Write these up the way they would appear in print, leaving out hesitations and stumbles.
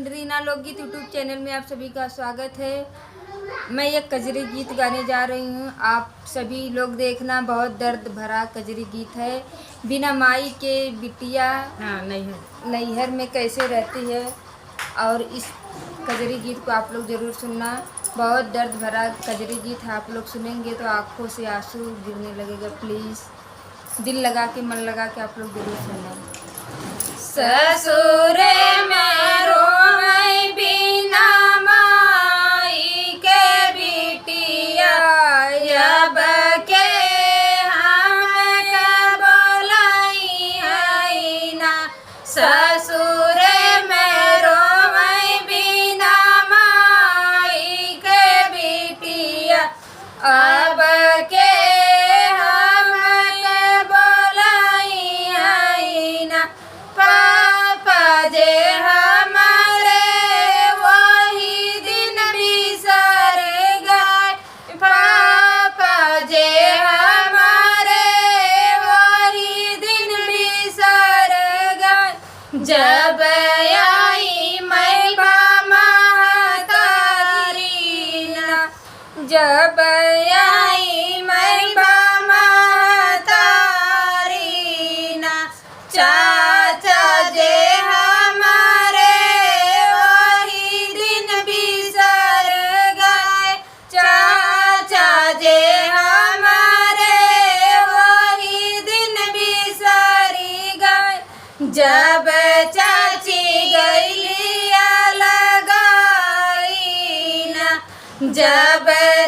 रीना लोकगीत YouTube channel में आप सभी का स्वागत है। मैं एक कजरी गीत गाने जा रही हूँ। आप सभी लोग देखना, बहुत दर्द भरा कजरी गीत है। बिना माई के बिटिया नैहर में कैसे रहती है, और इस कजरी गीत को आप लोग ज़रूर सुनना। बहुत दर्द भरा कजरी गीत है, आप लोग सुनेंगे तो आँखों से आंसू गिरने लगेगा। प्लीज़ दिल लगा के, मन लगा के आप लोग ज़रूर सुनना। ससुरे में रोई बिना माई के बिटिया, अब के हम के बोलाई है ना। ससुरे में रोई बिना माई के बिटिया, अब के जब आई मैं महतारी ना, जब आई मैं महतारी ना। चाचा जे हमारे वही दिन बिसर गए, चाचा जे हमारे वही दिन बिसरी गए। जब चाची गईलिया लगाई ना, जब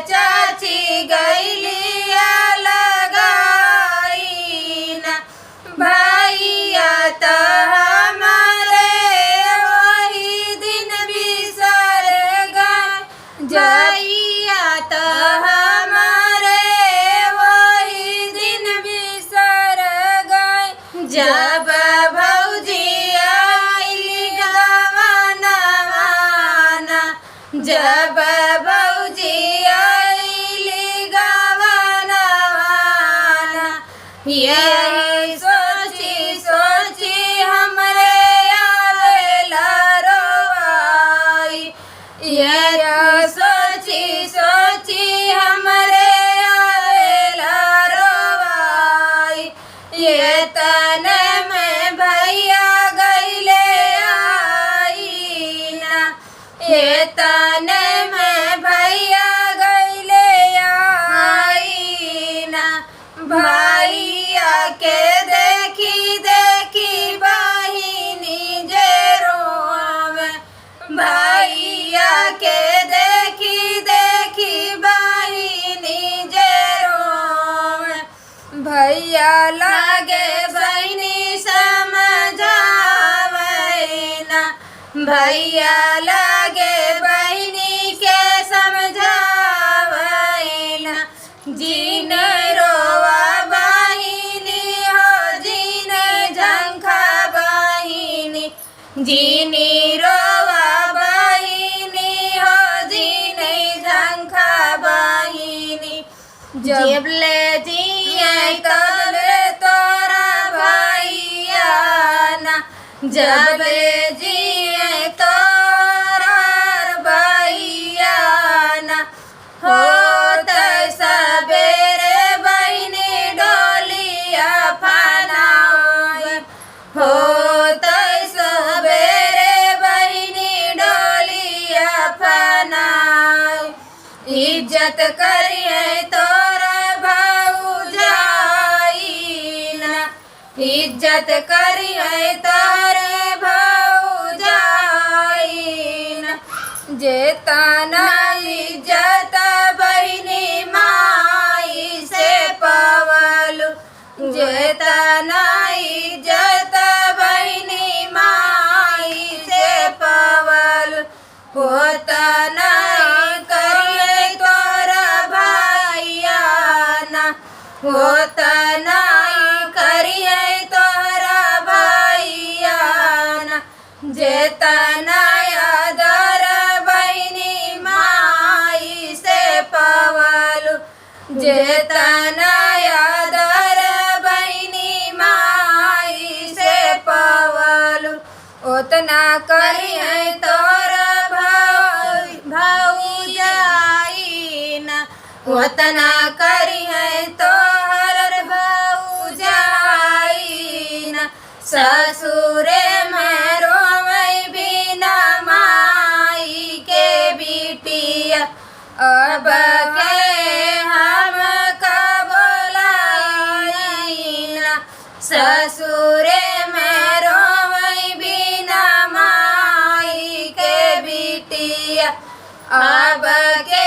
चाची गईलिया लगाई ना। भैया तो हमारे वही दिन बिसर गए, भैया तो हमारे वही दिन बिसर गए। जब जब भौजी आइली गवनवाना, यही सोची सोची हमरे आवेला रोवाई, यही सोची सोची हमरे आवेला रोवाई। ये तने में भैया गईले आई ना, ये तने में भैया गईले आई ना। भैया के देखी देखी बहिनी जे रोवे, भैया के देखी देखी बहिनी जे रोवे। भैया लागे बहिनी समझावे ना, भैया लागे बहिनी के समझावे ना। जीन रोवा बहिनी हो, जीन झंखा बहिनी, जीनी रोवा बहिनी हो, जीनी झंखा बहिनी। जबले जिए तबले तोरा भैया ना, जबले जिए तोरा भैया ना। होत सबेरे बहिनी डोलिया फनावे, होत सबेरे बहिनी डोलिया फनावे। इज्जत करिए तोरा भौजाई ना, इज्जत करिए तोरे भौजाई ना। जेतना इज्जत बहिनी माई से पवलु, जेतना इज्जत बहिनी माई से पवलु, होतना करिए तोरा भैया ना, होतना करिए तोरा भैया ना। जेतना आदर बहिनी माई से पवलु, जेतना आदर बहिनी माई से पवलु, ओतना करी है तोर भौजाई ना, वतना करी है तोहर भौजाई ना। ससुरे में रोवै बिना माई के बिटिया, अब के हम कब बोलाइना। ससुरे में रोवै बिना माई के बिटिया, अब के